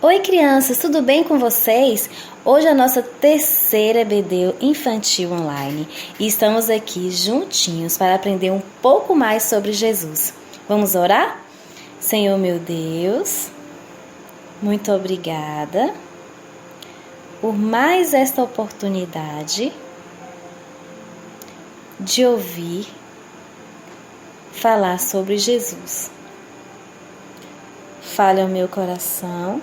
Oi crianças, tudo bem com vocês? Hoje é a nossa terceira EBD infantil online e estamos aqui juntinhos para aprender um pouco mais sobre Jesus. Vamos orar? Senhor meu Deus, muito obrigada por mais esta oportunidade de ouvir falar sobre Jesus. Fale ao meu coração.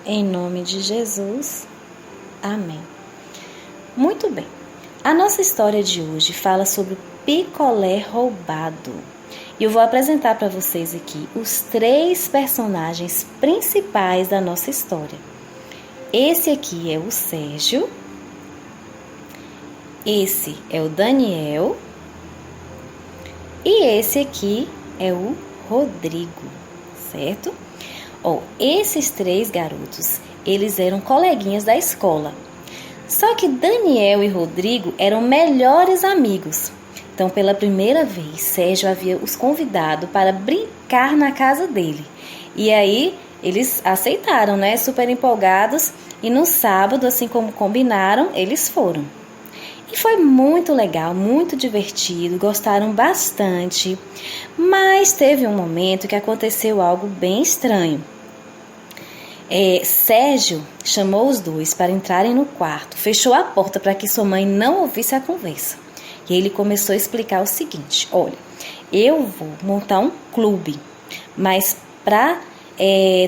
Em nome de Jesus, amém. Muito bem, a nossa história de hoje fala sobre o picolé roubado. E eu vou apresentar para vocês aqui os 3 personagens principais da nossa história. Esse aqui é o Sérgio, esse é o Daniel e esse aqui é o Rodrigo, certo? Esses 3 garotos, eles eram coleguinhas da escola. Só que Daniel e Rodrigo eram melhores amigos. Então, pela primeira vez, Sérgio havia os convidado para brincar na casa dele. E aí, eles aceitaram, né? Super empolgados. E no sábado, assim como combinaram, eles foram. E foi muito legal, muito divertido, gostaram bastante. Mas teve um momento que aconteceu algo bem estranho. Sérgio chamou os 2 para entrarem no quarto, fechou a porta para que sua mãe não ouvisse a conversa. E ele começou a explicar o seguinte: olha, eu vou montar um clube, mas para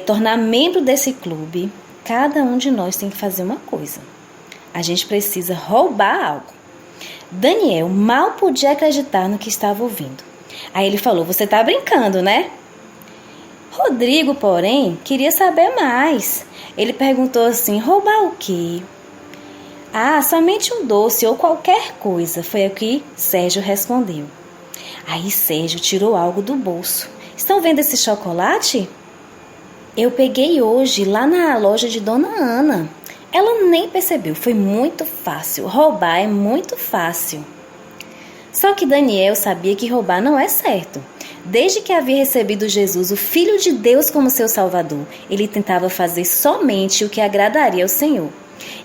tornar membro desse clube, cada um de nós tem que fazer uma coisa. A gente precisa roubar algo. Daniel mal podia acreditar no que estava ouvindo. Aí ele falou: você está brincando, né? Rodrigo, porém, queria saber mais. Ele perguntou assim: roubar o quê? Ah, somente um doce ou qualquer coisa, foi o que Sérgio respondeu. Aí Sérgio tirou algo do bolso. Estão vendo esse chocolate? Eu peguei hoje lá na loja de Dona Ana. Ela nem percebeu, foi muito fácil. Roubar é muito fácil. Só que Daniel sabia que roubar não é certo. Desde que havia recebido Jesus, o Filho de Deus, como seu Salvador, ele tentava fazer somente o que agradaria ao Senhor.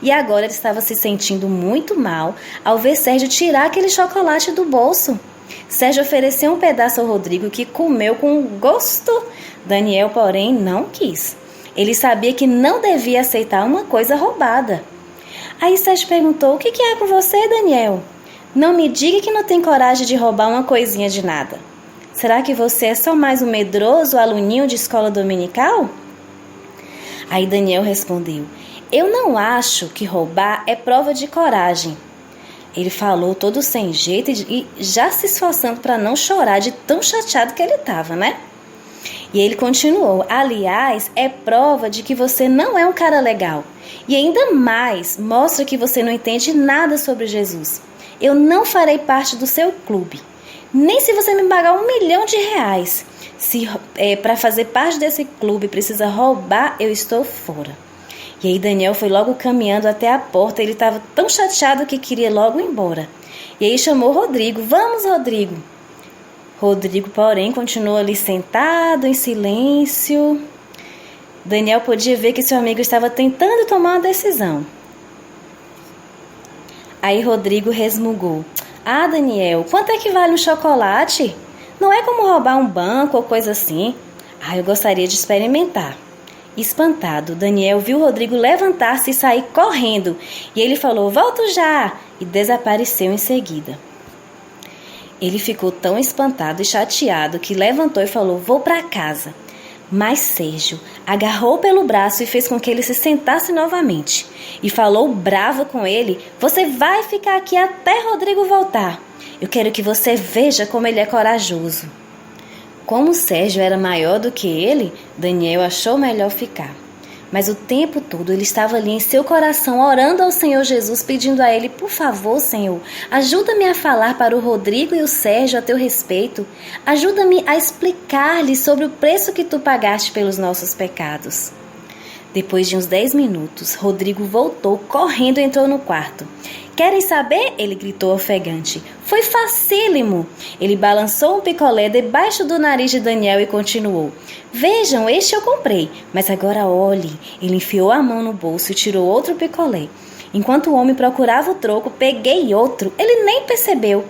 E agora ele estava se sentindo muito mal ao ver Sérgio tirar aquele chocolate do bolso. Sérgio ofereceu um pedaço ao Rodrigo, que comeu com gosto. Daniel, porém, não quis. Ele sabia que não devia aceitar uma coisa roubada. Aí Sérgio perguntou: o que é com você, Daniel? Não me diga que não tem coragem de roubar uma coisinha de nada. Será que você é só mais um medroso aluninho de escola dominical? Aí Daniel respondeu: eu não acho que roubar é prova de coragem. Ele falou todo sem jeito e já se esforçando para não chorar de tão chateado que ele estava, né? E ele continuou: aliás, é prova de que você não é um cara legal. E ainda mais, mostra que você não entende nada sobre Jesus. Eu não farei parte do seu clube. Nem se você me pagar R$1 milhão. Se para fazer parte desse clube precisa roubar, eu estou fora. E aí Daniel foi logo caminhando até a porta. Ele estava tão chateado que queria logo ir embora. E aí chamou Rodrigo: vamos, Rodrigo. Rodrigo, porém, continuou ali sentado, em silêncio. Daniel podia ver que seu amigo estava tentando tomar uma decisão. Aí Rodrigo resmungou: ah, Daniel, quanto é que vale um chocolate? Não é como roubar um banco ou coisa assim. Ah, eu gostaria de experimentar. Espantado, Daniel viu Rodrigo levantar-se e sair correndo. E ele falou: volto já! E desapareceu em seguida. Ele ficou tão espantado e chateado que levantou e falou: vou para casa. Mas Sérgio agarrou pelo braço e fez com que ele se sentasse novamente. E falou bravo com ele: você vai ficar aqui até Rodrigo voltar. Eu quero que você veja como ele é corajoso. Como Sérgio era maior do que ele, Daniel achou melhor ficar. Mas o tempo todo ele estava ali em seu coração, orando ao Senhor Jesus, pedindo a ele: por favor, Senhor, ajuda-me a falar para o Rodrigo e o Sérgio a teu respeito. Ajuda-me a explicar-lhes sobre o preço que tu pagaste pelos nossos pecados. Depois de uns 10 minutos, Rodrigo voltou correndo e entrou no quarto. Querem saber? Ele gritou ofegante. Foi facílimo. Ele balançou um picolé debaixo do nariz de Daniel e continuou. Vejam, este eu comprei, mas agora olhe. Ele enfiou a mão no bolso e tirou outro picolé. Enquanto o homem procurava o troco, peguei outro. Ele nem percebeu.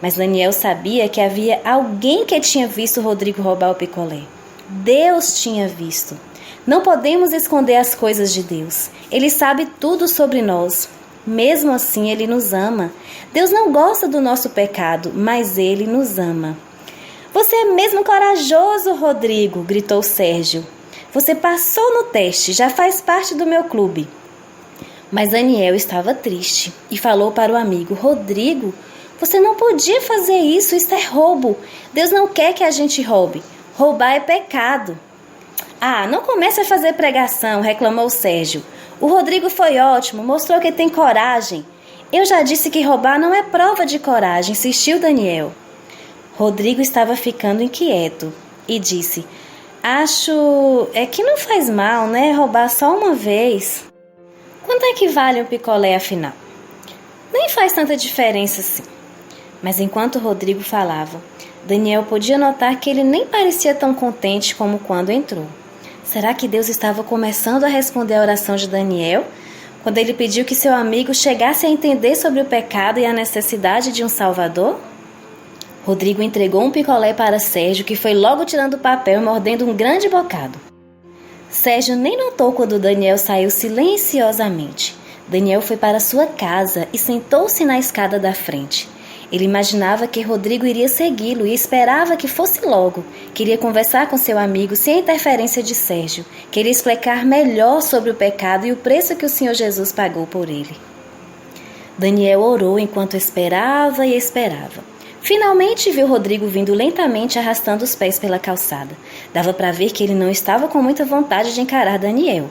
Mas Daniel sabia que havia alguém que tinha visto Rodrigo roubar o picolé. Deus tinha visto. Não podemos esconder as coisas de Deus. Ele sabe tudo sobre nós. Mesmo assim, Ele nos ama. Deus não gosta do nosso pecado, mas Ele nos ama. Você é mesmo corajoso, Rodrigo, gritou Sérgio. Você passou no teste, já faz parte do meu clube. Mas Daniel estava triste e falou para o amigo, Rodrigo, você não podia fazer isso é roubo. Deus não quer que a gente roube. Roubar é pecado. Ah, não comece a fazer pregação, reclamou Sérgio. O Rodrigo foi ótimo, mostrou que tem coragem. Eu já disse que roubar não é prova de coragem, insistiu Daniel. Rodrigo estava ficando inquieto e disse, acho que não faz mal, né, roubar só uma vez. Quanto é que vale um picolé afinal? Nem faz tanta diferença assim. Mas enquanto Rodrigo falava, Daniel podia notar que ele nem parecia tão contente como quando entrou. Será que Deus estava começando a responder a oração de Daniel, quando ele pediu que seu amigo chegasse a entender sobre o pecado e a necessidade de um Salvador? Rodrigo entregou um picolé para Sérgio, que foi logo tirando o papel e mordendo um grande bocado. Sérgio nem notou quando Daniel saiu silenciosamente. Daniel foi para sua casa e sentou-se na escada da frente. Ele imaginava que Rodrigo iria segui-lo e esperava que fosse logo. Queria conversar com seu amigo sem a interferência de Sérgio. Queria explicar melhor sobre o pecado e o preço que o Senhor Jesus pagou por ele. Daniel orou enquanto esperava e esperava. Finalmente viu Rodrigo vindo lentamente arrastando os pés pela calçada. Dava para ver que ele não estava com muita vontade de encarar Daniel.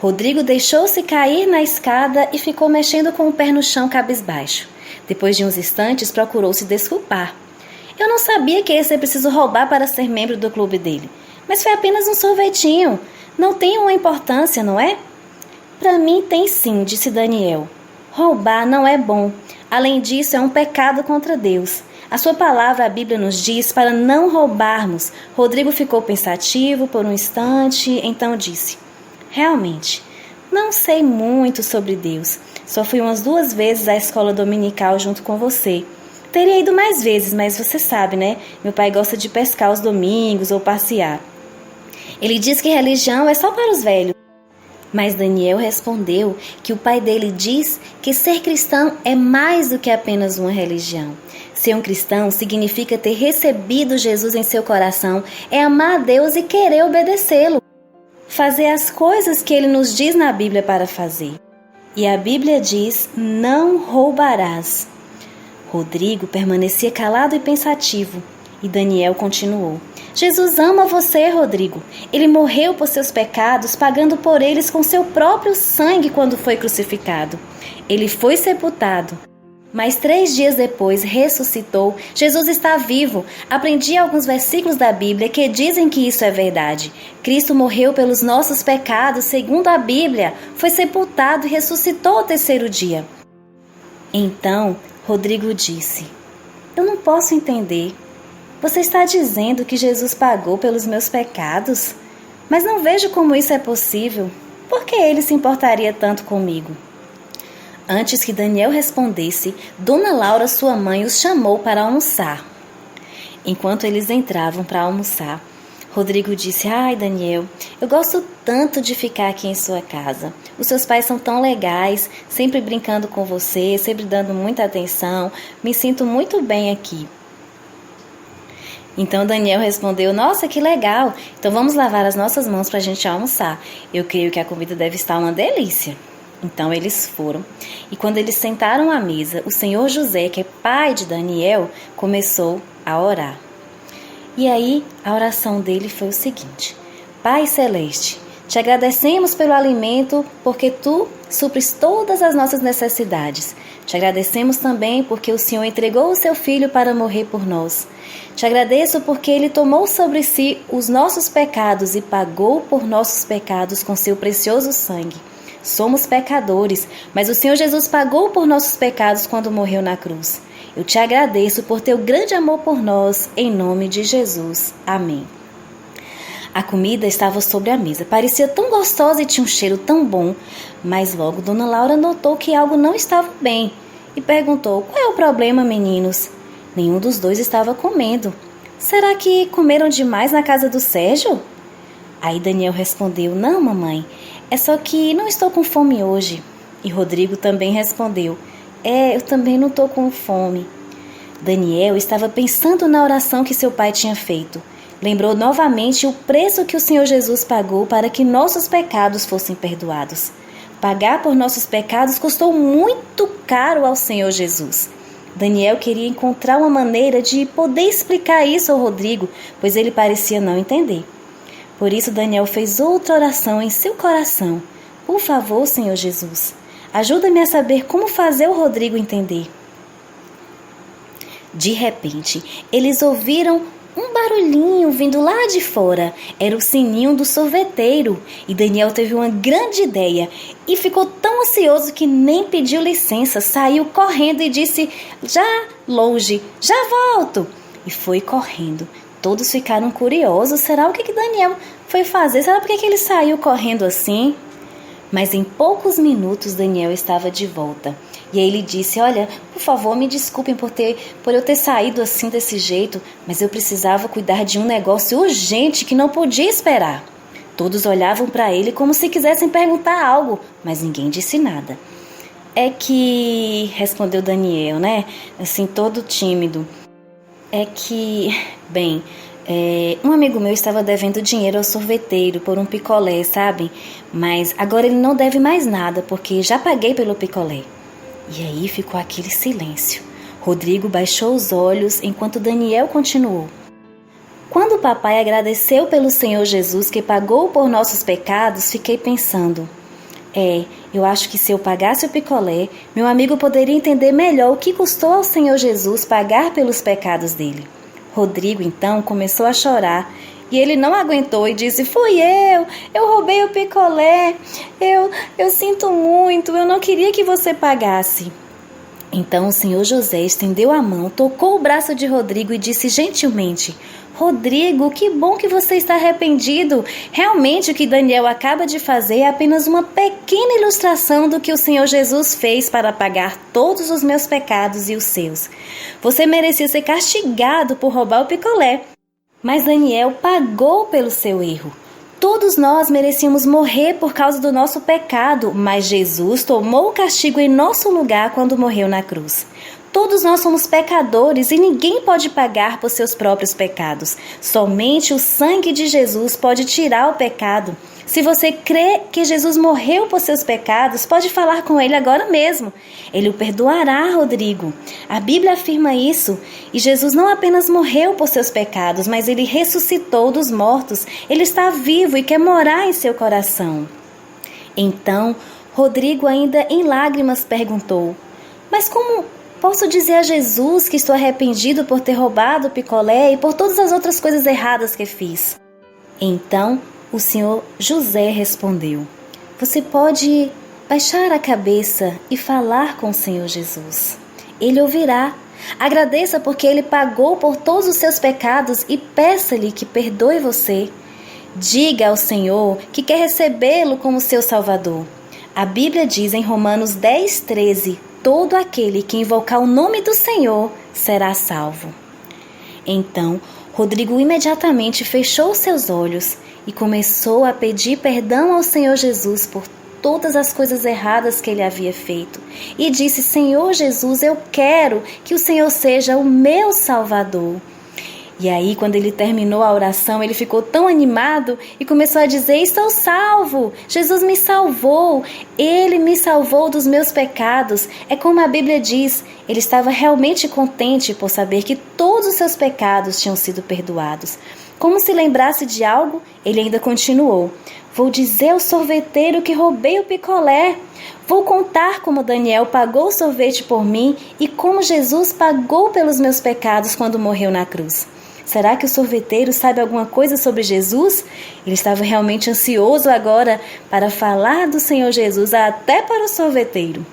Rodrigo deixou-se cair na escada e ficou mexendo com o pé no chão cabisbaixo. Depois de uns instantes, procurou se desculpar. Eu não sabia que ia ser preciso roubar para ser membro do clube dele. Mas foi apenas um sorvetinho. Não tem uma importância, não é? Para mim tem sim, disse Daniel. Roubar não é bom. Além disso, é um pecado contra Deus. A sua palavra, a Bíblia, nos diz para não roubarmos. Rodrigo ficou pensativo por um instante, então disse, realmente, não sei muito sobre Deus. Só fui umas 2 vezes à escola dominical junto com você. Teria ido mais vezes, mas você sabe, né? Meu pai gosta de pescar aos domingos ou passear. Ele diz que religião é só para os velhos. Mas Daniel respondeu que o pai dele diz que ser cristão é mais do que apenas uma religião. Ser um cristão significa ter recebido Jesus em seu coração, é amar a Deus e querer obedecê-lo. Fazer as coisas que ele nos diz na Bíblia para fazer. E a Bíblia diz, não roubarás. Rodrigo permanecia calado e pensativo. E Daniel continuou. Jesus ama você, Rodrigo. Ele morreu por seus pecados, pagando por eles com seu próprio sangue quando foi crucificado. Ele foi sepultado. Mas 3 dias depois ressuscitou. Jesus está vivo. Aprendi alguns versículos da Bíblia que dizem que isso é verdade. Cristo morreu pelos nossos pecados, segundo a Bíblia. Foi sepultado e ressuscitou ao 3º dia. Então, Rodrigo disse, eu não posso entender. Você está dizendo que Jesus pagou pelos meus pecados? Mas não vejo como isso é possível. Por que ele se importaria tanto comigo? Antes que Daniel respondesse, Dona Laura, sua mãe, os chamou para almoçar. Enquanto eles entravam para almoçar, Rodrigo disse, ai Daniel, eu gosto tanto de ficar aqui em sua casa. Os seus pais são tão legais, sempre brincando com você, sempre dando muita atenção. Me sinto muito bem aqui. Então Daniel respondeu, nossa, que legal. Então vamos lavar as nossas mãos para a gente almoçar. Eu creio que a comida deve estar uma delícia. Então eles foram, e quando eles sentaram à mesa, o senhor José, que é pai de Daniel, começou a orar. E aí a oração dele foi o seguinte, Pai Celeste, te agradecemos pelo alimento, porque tu supres todas as nossas necessidades. Te agradecemos também porque o Senhor entregou o seu Filho para morrer por nós. Te agradeço porque Ele tomou sobre si os nossos pecados e pagou por nossos pecados com seu precioso sangue. Somos pecadores, mas o Senhor Jesus pagou por nossos pecados quando morreu na cruz. Eu te agradeço por teu grande amor por nós, em nome de Jesus. Amém. A comida estava sobre a mesa. Parecia tão gostosa e tinha um cheiro tão bom, mas logo Dona Laura notou que algo não estava bem e perguntou: qual é o problema, meninos? Nenhum dos dois estava comendo. Será que comeram demais na casa do Sérgio? Aí Daniel respondeu: não, mamãe, é só que não estou com fome hoje. E Rodrigo também respondeu: eu também não estou com fome. Daniel estava pensando na oração que seu pai tinha feito. Lembrou novamente o preço que o Senhor Jesus pagou para que nossos pecados fossem perdoados. Pagar por nossos pecados custou muito caro ao Senhor Jesus. Daniel queria encontrar uma maneira de poder explicar isso ao Rodrigo, pois ele parecia não entender. Por isso Daniel fez outra oração em seu coração. Por favor, Senhor Jesus, ajuda-me a saber como fazer o Rodrigo entender. De repente, eles ouviram um barulhinho vindo lá de fora. Era o sininho do sorveteiro. E Daniel teve uma grande ideia e ficou tão ansioso que nem pediu licença. Saiu correndo e disse já longe: já volto. E foi correndo. Todos ficaram curiosos. Será o que Daniel foi fazer? Será por que ele saiu correndo assim? Mas em poucos minutos Daniel estava de volta. E aí ele disse: olha, por favor, me desculpem por eu ter saído assim desse jeito, mas eu precisava cuidar de um negócio urgente que não podia esperar. Todos olhavam para ele como se quisessem perguntar algo, mas ninguém disse nada. É que, respondeu Daniel, né? Assim, todo tímido. Um amigo meu estava devendo dinheiro ao sorveteiro por um picolé, sabe? Mas agora ele não deve mais nada, porque já paguei pelo picolé. E aí ficou aquele silêncio. Rodrigo baixou os olhos enquanto Daniel continuou. Quando o papai agradeceu pelo Senhor Jesus que pagou por nossos pecados, fiquei pensando: eu acho que se eu pagasse o picolé, meu amigo poderia entender melhor o que custou ao Senhor Jesus pagar pelos pecados dele. Rodrigo então começou a chorar e ele não aguentou e disse: fui eu roubei o picolé, eu sinto muito, eu não queria que você pagasse. Então o Senhor José estendeu a mão, tocou o braço de Rodrigo e disse gentilmente: Rodrigo, que bom que você está arrependido. Realmente o que Daniel acaba de fazer é apenas uma pequena ilustração do que o Senhor Jesus fez para pagar todos os meus pecados e os seus. Você merecia ser castigado por roubar o picolé, mas Daniel pagou pelo seu erro. Todos nós merecíamos morrer por causa do nosso pecado, mas Jesus tomou o castigo em nosso lugar quando morreu na cruz. Todos nós somos pecadores e ninguém pode pagar por seus próprios pecados. Somente o sangue de Jesus pode tirar o pecado. Se você crê que Jesus morreu por seus pecados, pode falar com ele agora mesmo. Ele o perdoará, Rodrigo. A Bíblia afirma isso. E Jesus não apenas morreu por seus pecados, mas ele ressuscitou dos mortos. Ele está vivo e quer morar em seu coração. Então, Rodrigo, ainda em lágrimas, perguntou: mas como posso dizer a Jesus que estou arrependido por ter roubado o picolé e por todas as outras coisas erradas que fiz? Então, o Senhor José respondeu: você pode baixar a cabeça e falar com o Senhor Jesus. Ele ouvirá. Agradeça porque Ele pagou por todos os seus pecados e peça-lhe que perdoe você. Diga ao Senhor que quer recebê-lo como seu Salvador. A Bíblia diz em Romanos 10:13: todo aquele que invocar o nome do Senhor será salvo. Então, Rodrigo imediatamente fechou seus olhos e começou a pedir perdão ao Senhor Jesus por todas as coisas erradas que ele havia feito. E disse: Senhor Jesus, eu quero que o Senhor seja o meu Salvador. E aí, quando ele terminou a oração, ele ficou tão animado e começou a dizer: estou salvo, Jesus me salvou, Ele me salvou dos meus pecados. É como a Bíblia diz, ele estava realmente contente por saber que todos os seus pecados tinham sido perdoados. Como se lembrasse de algo, ele ainda continuou: vou dizer ao sorveteiro que roubei o picolé. Vou contar como Daniel pagou o sorvete por mim e como Jesus pagou pelos meus pecados quando morreu na cruz. Será que o sorveteiro sabe alguma coisa sobre Jesus? Ele estava realmente ansioso agora para falar do Senhor Jesus até para o sorveteiro.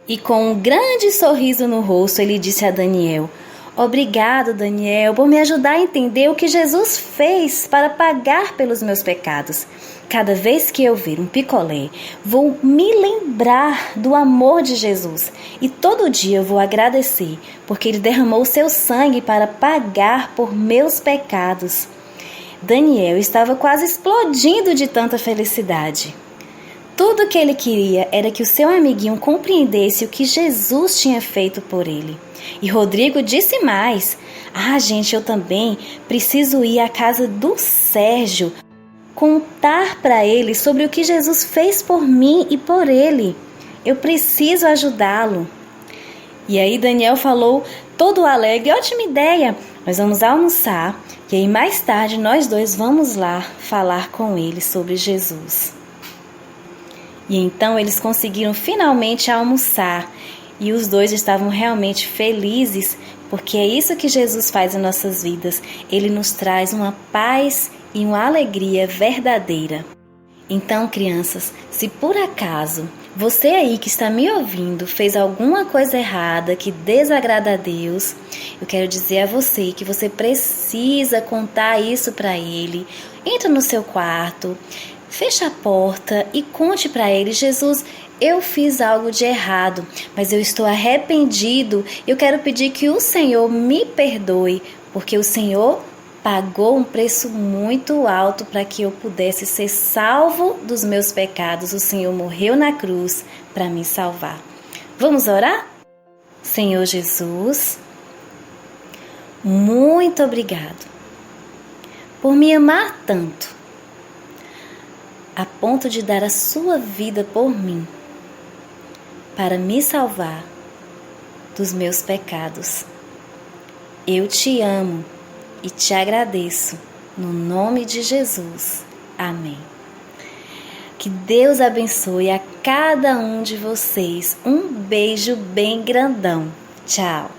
E com um grande sorriso no rosto, ele disse a Daniel: Obrigado, Daniel, por me ajudar a entender o que Jesus fez para pagar pelos meus pecados. Cada vez que eu ver um picolé, vou me lembrar do amor de Jesus. E todo dia eu vou agradecer, porque Ele derramou seu sangue para pagar por meus pecados. Daniel estava quase explodindo de tanta felicidade. Tudo o que ele queria era que o seu amiguinho compreendesse o que Jesus tinha feito por ele. E Rodrigo disse mais: gente, eu também preciso ir à casa do Sérgio, contar para ele sobre o que Jesus fez por mim e por ele. Eu preciso ajudá-lo. E aí Daniel falou todo alegre: ótima ideia, nós vamos almoçar e aí mais tarde nós dois vamos lá falar com ele sobre Jesus. E então eles conseguiram finalmente almoçar e os dois estavam realmente felizes, porque é isso que Jesus faz em nossas vidas. Ele nos traz uma paz e uma alegria verdadeira. Então, crianças, se por acaso você aí que está me ouvindo fez alguma coisa errada que desagrada a Deus, eu quero dizer a você que você precisa contar isso para Ele. Entra no seu quarto, fecha a porta e conte para Ele: Jesus, eu fiz algo de errado, mas eu estou arrependido. Eu quero pedir que o Senhor me perdoe, porque o Senhor pagou um preço muito alto para que eu pudesse ser salvo dos meus pecados. O Senhor morreu na cruz para me salvar. Vamos orar? Senhor Jesus, muito obrigado por me amar tanto, a ponto de dar a sua vida por mim, para me salvar dos meus pecados. Eu te amo e te agradeço, no nome de Jesus. Amém. Que Deus abençoe a cada um de vocês. Um beijo bem grandão. Tchau.